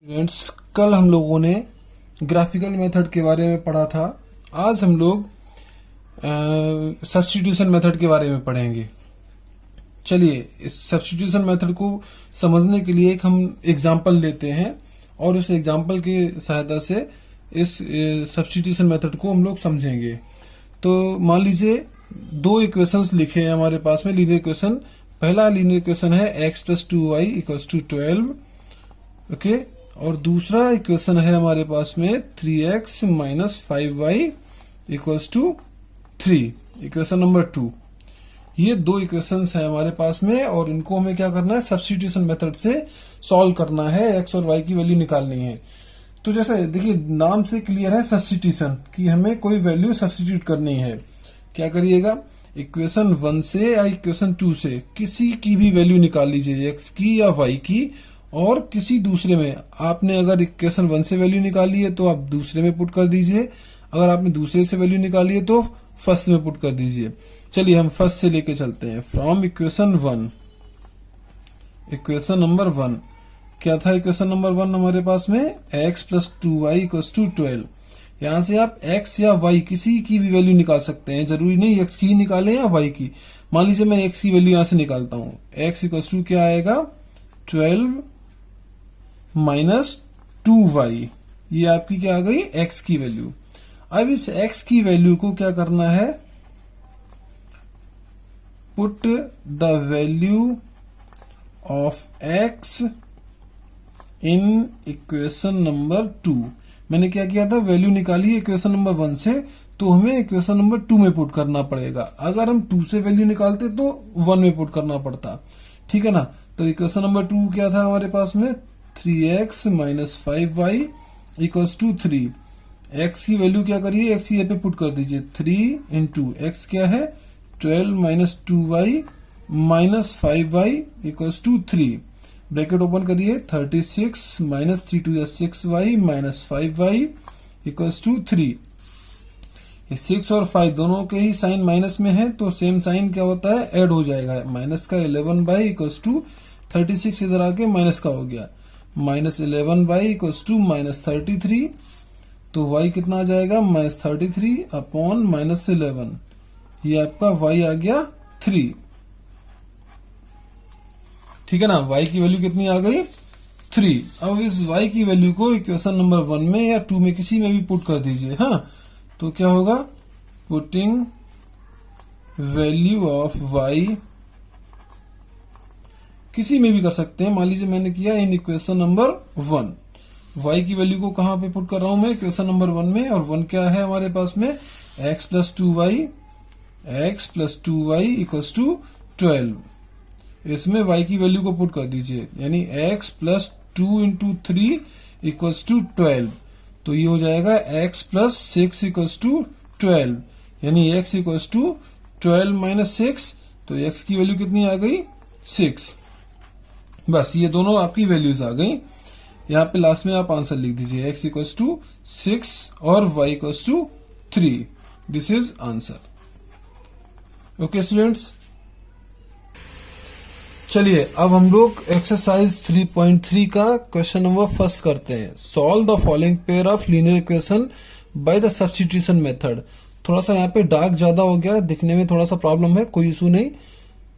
Students, कल हम लोगों ने ग्राफिकल मेथड के बारे में पढ़ा था। आज हम लोग सब्स्टिट्यूशन मेथड के बारे में पढ़ेंगे। चलिए, इस सब्स्टिट्यूशन मेथड को समझने के लिए एक हम एग्जांपल लेते हैं और उस एग्जांपल की सहायता से इस सब्स्टिट्यूशन मेथड को हम लोग समझेंगे। तो मान लीजिए दो इक्वेशंस लिखे हैं हमारे पास में, लीनियर इक्वेशन। पहला लीनियर इक्वेशन है x + 2y = 12, ओके। और दूसरा इक्वेशन है हमारे पास में 3x - 5y = 3, इक्वेशन नंबर 2। ये दो इक्वेशंस है हमारे पास में और इनको हमें क्या करना है, सब्स्टिट्यूशन मेथड से सॉल्व करना है, x और y की वैल्यू निकालनी है। तो जैसे देखिए, नाम से क्लियर है सब्स्टिट्यूशन कि हमें कोई वैल्यू सब्स्टिट्यूट करनी है। क्या करिएगा, इक्वेशन 1 से या इक्वेशन 2 से किसी की भी वैल्यू निकाल लीजिए, x की या y की, और किसी दूसरे में आपने अगर इक्वेशन 1 से वैल्यू निकाली है तो आप दूसरे में पुट कर दीजिए, अगर आपने दूसरे से वैल्यू निकाली है तो फर्स्ट में पुट कर दीजिए। चलिए हम फर्स्ट से लेके चलते हैं। फ्रॉम इक्वेशन 1, इक्वेशन नंबर 1 क्या था? इक्वेशन नंबर 1 हमारे पास में x + 2y = 12। यहां से आप x या y किसी की भी वैल्यू निकाल सकते हैं, जरूरी नहीं x की ही निकालें या y की। मान लीजिए मैं x की वैल्यू यहां से निकालता हूं। x = क्या आएगा, 12 - 2y। ये आपकी क्या आ गई, x की वैल्यू। अब इस x की वैल्यू को क्या करना है, put the value of x in equation number 2। मैंने क्या किया था, वैल्यू निकाली है इक्वेशन नंबर 1 से, तो हमें इक्वेशन नंबर 2 में पुट करना पड़ेगा। अगर हम 2 से वैल्यू निकालते तो 1 में पुट करना पड़ता, ठीक है ना। तो इक्वेशन नंबर 2 क्या था हमारे पास में, 3x - 5y = 3। x की वैल्यू क्या करिए, x यहाँ पे पुट कर दीजिए, 3 × x क्या है, 12 - 2y - 5y = 3। ब्रैकेट ओपन करिए, 36 - 3 × 6y - 5y = 3। 6 और 5 दोनों के ही साइन माइनस में है, तो सेम साइन क्या होता है, ऐड हो जाएगा। माइनस का 11y = 36 इधर आके माइनस का हो गया, -11y = -33। तो y कितना आ जाएगा, -33 अपॉन -11। ये आपका y आ गया 3, ठीक है ना। y की वैल्यू कितनी आ गई, 3। अब इस y की वैल्यू को इक्वेशन नंबर 1 में या 2 में किसी में भी पुट कर दीजिए। हाँ, तो क्या होगा, पुटिंग वैल्यू ऑफ y, किसी में भी कर सकते हैं। मान लीजिए मैंने किया इन इक्वेशन नंबर 1, y की वैल्यू को कहां पे पुट कर रहा हूं मैं, इक्वेशन नंबर 1 में। और 1 क्या है हमारे पास में, x + 2y = 12। इसमें y की वैल्यू को पुट कर दीजिए, यानी x + 2 × 3 = 12। तो ये हो जाएगा x + 6 = 12, यानी x = 12 - 6। तो x की वैल्यू कितनी आ गई, 6। बस ये दोनों आपकी वैल्यूज आ गई। यहाँ पे लास्ट में आप आंसर लिख दीजिए, x = 6 और y = 3। This is answer. Okay students, चलिए अब हम लोग एक्सरसाइज 3.3 का क्वेश्चन नंबर फर्स्ट करते हैं। Solve the following pair of linear equation by the substitution method. थोड़ा सा यहाँ पे डार्क ज्यादा हो गया, दिखने में थोड़ा सा प्रॉब्लम है, कोई इशू नहीं,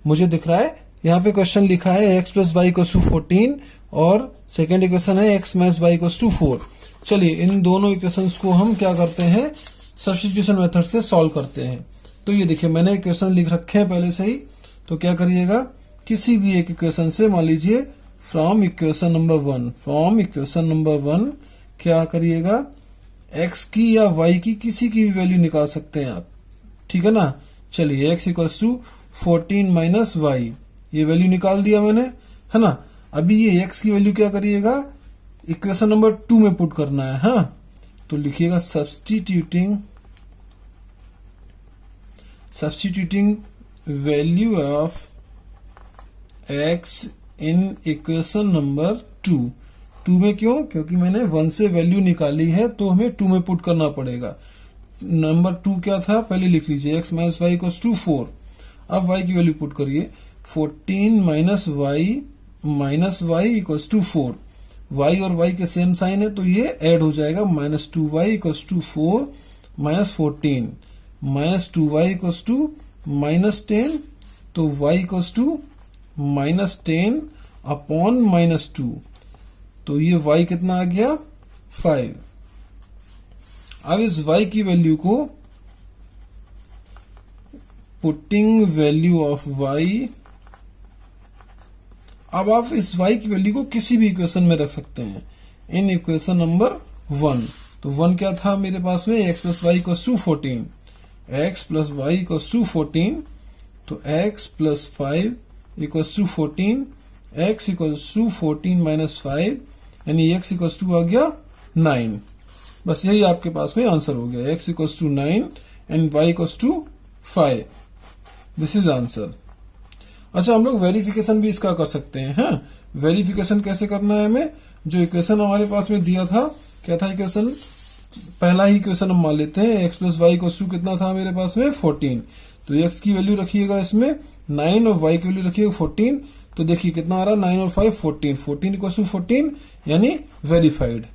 मुझे दिख रहा है। यहाँ पे क्वेश्चन लिखा है x + y = 14 और सेकेंड इक्वेशन है x - y = 4। चलिए इन दोनों इक्वेशंस को हम क्या करते हैं, सब्स्टिट्यूशन मेथड से सॉल्व करते हैं। तो ये देखिए मैंने इक्वेशन लिख रखे हैं पहले से ही। तो क्या करिएगा, किसी भी एक इक्वेशन से, मान लीजिए from equation number 1, from equation number 1 क्या करिएगा, x की या y की किसी की भी वैल्यू निकाल सकते हैं आप, ठीक है ना। चलिए x = 14 - y, ये वैल्यू निकाल दिया मैंने, है ना। अभी ये x की वैल्यू क्या करिएगा, इक्वेशन नंबर 2 में पुट करना है। हाँ, तो लिखिएगा substituting value of x in equation number 2। 2 में क्यों, क्योंकि मैंने 1 से वैल्यू निकाली है तो हमें 2 में पुट करना पड़ेगा। नंबर 2 क्या था, पहले लिख लीजिए, x - y = 4। अब y की वैल्यू पुट करिए, 14 - y - y = 4। y और y के सेम साइन है तो ये ऐड हो जाएगा, -2y equals to 4 -14, -2y equals to -10, तो y इक्वल्स टू -10 अपॉन -2, तो ये y कितना आ गया 5। अब इस y की वैल्यू को पुटिंग वैल्यू ऑफ y, अब आप इस y की वैल्यू को किसी भी इक्वेशन में रख सकते हैं। इन इक्वेशन नंबर 1, तो 1 क्या था मेरे पास में, x plus y equals to 14, x plus y equals to 14, तो x plus 5 equals to 14, x equals to 14 minus 5, यानी x इक्वल्स टू आ गया 9। बस यही आपके पास में आंसर हो गया, x equals to 9 and y equals to 5। This is answer. अच्छा, हम लोग वेरिफिकेशन भी इसका कर सकते हैं। हाँ, वेरिफिकेशन कैसे करना है हमें, जो इक्वेशन हमारे पास में दिया था, क्या था इक्वेशन, पहला ही इक्वेशन हम मान लेते हैं, x plus y equals to कितना था मेरे पास में 14, तो x की वैल्यू रखिएगा इसमें 9 और y की वैल्यू रखिएगा 14, तो देखिए कितना आ रहा है 9 और 5 14, 14 इक्वल्स टू 14 यानी वेरीफाइड,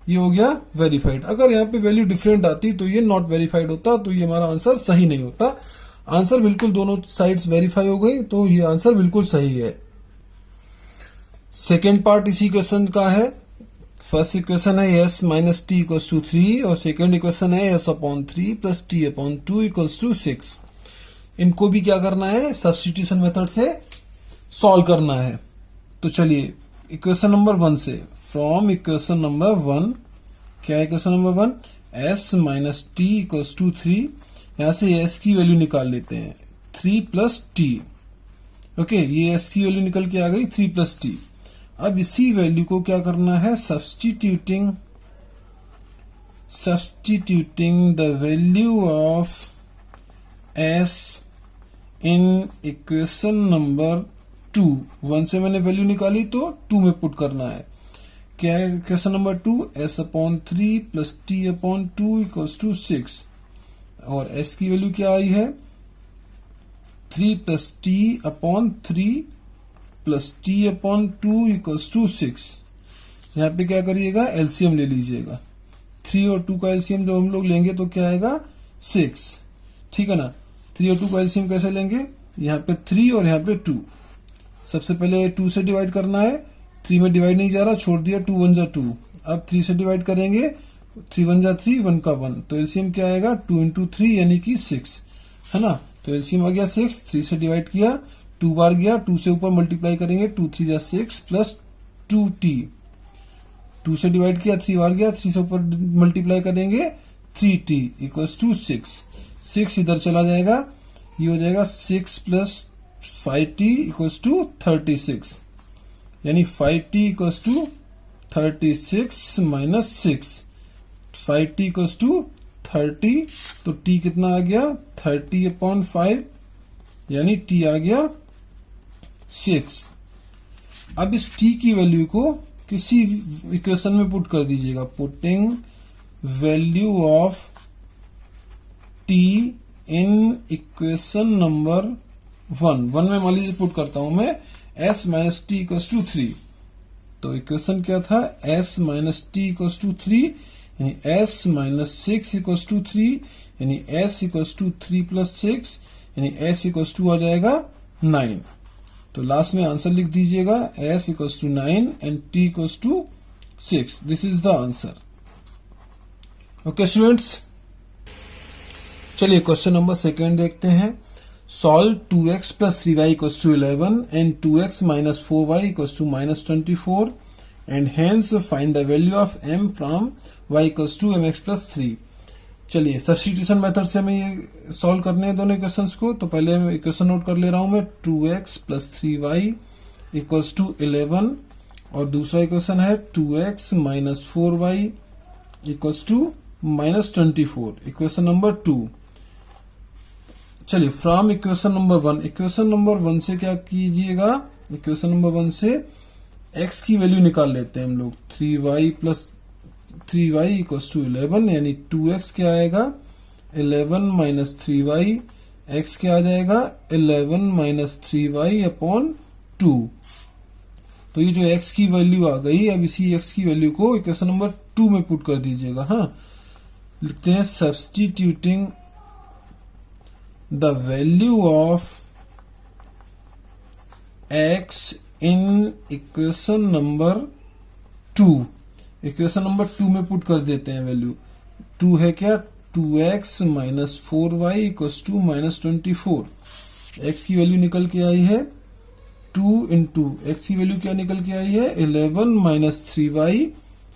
ये हो गया वेरीफाइड। अगर यहाँ पे वैल्यू डिफरेंट आती तो ये नॉट वेरीफाइड होता, तो ये हमारा आंसर सही नहीं होता। आंसर बिल्कुल दोनों साइड्स वेरीफाई हो गई, तो ये आंसर बिल्कुल सही है। सेकेंड पार्ट इसी क्वेश्चन का है। फर्स्ट इक्वेशन है s minus t equals to 3 और सेकेंड इक्वेशन है s upon 3 plus t upon 2 equals to 6। इनको भी क्या करना है, सब्स्टिट्यूशन मेथड से सॉल्व करना है। तो चलिए इक्वेशन नंबर 1 से, फ्रॉम इक्वेशन नंबर 1, क्या है equation number 1, s minus t equals to 3, यहां से s की वैल्यू निकाल लेते हैं 3 प्लस टी। ओके, ये s की वैल्यू निकल के आ गई 3 प्लस टी। अब इसी वैल्यू को क्या करना है, substituting the value of s in equation number 2। 1 से मैंने वैल्यू निकाली तो 2 में पुट करना है। क्या है equation number 2, s upon 3 plus t upon 2 equals to 6, और s की वैल्यू क्या आई है 3 plus t upon 3 plus t upon 2 equals to 6। यहाँ पे क्या करिएगा, एलसीएम ले लीजिएगा, 3 और 2 का एलसीएम जब हम लोग लेंगे तो क्या आएगा 6, ठीक है ना। 3 और 2 का एलसीएम कैसे लेंगे, यहाँ पे 3 और यहाँ पे 2, सबसे पहले 2 से डिवाइड करना है, 3 में डिवाइड नहीं जा रहा, छोड़ दिया, 2 1 जा 2, अब 3 से डिवाइड करेंगे, 3 1 जा 3, 1 का 1, तो एलसीएम क्या आएगा 2 इंटू 3 यानी कि 6, है ना। तो एलसीएम आ गया 6, 3 से डिवाइड किया, 2 बार गया, 2 से ऊपर मल्टीप्लाई करेंगे, 2 3 जा 6 प्लस 2t, 2 से डिवाइड किया, 3 बार गया, 3 से ऊपर मल्टीप्लाई करेंगे 3t इक्वल्स टू 6, 6 इधर चला जाएगा, ये हो जाएगा 6 प्लस 5t इक्वल्स टू 36, यानी 5t equals to 36 minus 6, 5t equals to 30, तो t कितना आ गया 30 अपॉन 5, यानी t आ गया 6। अब इस t की वैल्यू को किसी इक्वेशन में पुट कर दीजिएगा, putting value of t in equation number 1 में मान लीजिए पुट करता हूं मैं s minus t equals to 3, तो इक्वेशन क्या था s minus t equals to 3, यानी s माइनस 6 इक्वल्स टू 3, यानी s इक्वल्स टू 3 प्लस 6, यानी s इक्वल्स टू आ जाएगा 9। तो लास्ट में आंसर लिख दीजिएगा s equals to 9 and t equals to 6। This is the answer. Okay students, चलिए question number second देखते हैं। Solve 2x plus 3y equals to 11 and 2x minus 4y equals to minus 24 and hence find the value of m from y equals to mx plus 3। चलिए substitution method से हमें ये solve करने हैं दोनों equations को। तो पहले मैं इक्वेशन नोट कर ले रहा हूं मैं, 2x plus 3y equals to 11 और दूसरा इक्वेशन है 2x minus 4y equals to minus 24, equation number 2। चलिए from equation number 1, equation number 1 से क्या कीजिएगा, इक्वेशन नंबर 1 से x की वैल्यू निकाल लेते हैं हम लोग, 3y plus 3y equals to 11, यानी 2x क्या आएगा 11 माइनस 3y, x क्या आ जाएगा 11 माइनस 3y अपॉन 2। तो ये जो x की वैल्यू आ गई, अब इसी x की वैल्यू को इक्वेशन नंबर 2 में पुट कर दीजिएगा। हाँ, लिखते हैं substituting the value of x in equation number 2। Equation number 2 में पुट कर देते हैं वैल्यू। 2 है क्या, 2x minus 4y equals to minus 24। x की वैल्यू निकल के आई है 2 इंटू एक्स की वैल्यू क्या निकल के आई है 11 minus 3y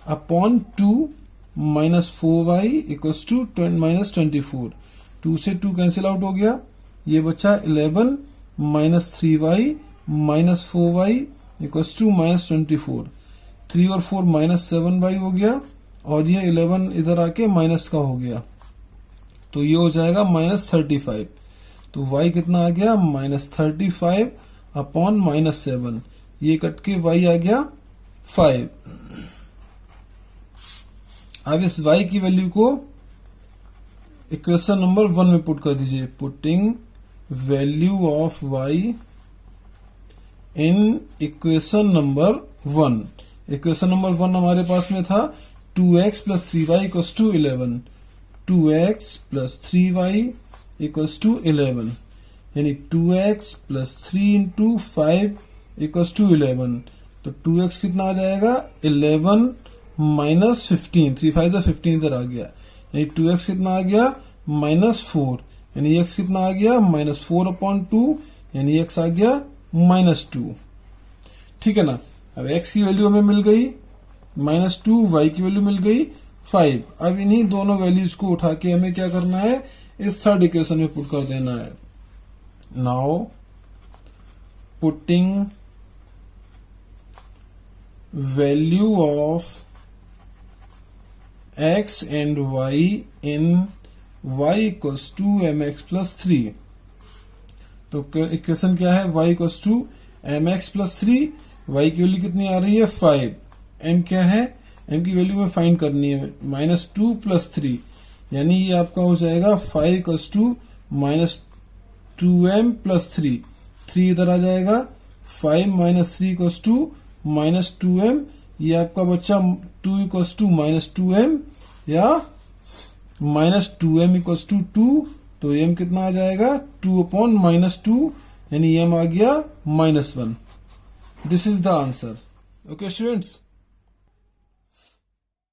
upon 2 minus 4y equals to minus 24। 2 से 2 कैंसिल आउट हो गया, ये बचा 11 minus 3y minus 4y equals to minus 24। 3 और 4 माइनस 7y हो गया, और ये 11 इधर आके माइनस का हो गया, तो ये हो जाएगा माइनस 35। तो y कितना आ गया माइनस 35 अपॉन माइनस 7, ये कट के y आ गया 5। अब इस y की वैल्यू को इक्वेशन नंबर 1 में पुट कर दीजिए। Putting value of y in equation number 1। Equation number 1 हमारे पास में था 2x plus 3y equals to 11। 2x plus 3y equals to 11, यानी 2x plus 3 into 5 equals to 11। तो 2x कितना आ जाएगा 11 माइनस 15, 3 5 15 इधर आ गया, यानी 2x कितना आ गया माइनस 4, यानी x कितना आ गया माइनस 4 अपॉन 2, यानी x आ गया माइनस 2। ठीक है ना। अब x की वैल्यू हमें मिल गई माइनस 2, y की वैल्यू मिल गई 5। अब इन्हीं दोनों वैल्यूज को उठा के हमें क्या करना है, इस थर्ड इक्वेशन में पुट कर देना है। Now putting value of x and y in y equals to mx plus 3। तो इक्वेशन क्या है, y equals to mx plus 3। y की वैल्यू कितनी आ रही है 5, m क्या है, m की वैल्यू में फाइंड करनी है माइनस 2 प्लस 3, यानी ये आपका हो जाएगा 5 equals to minus 2m plus 3। 3 इधर आ जाएगा, 5 minus 3 equals to minus 2m, ये आपका बच्चा 2 इक्वल्स टू माइनस 2m या माइनस 2m इक्वल्स टू 2। तो m कितना आ जाएगा 2 अपॉन माइनस 2, यानी m आ गया -1। This is the answer. Okay students.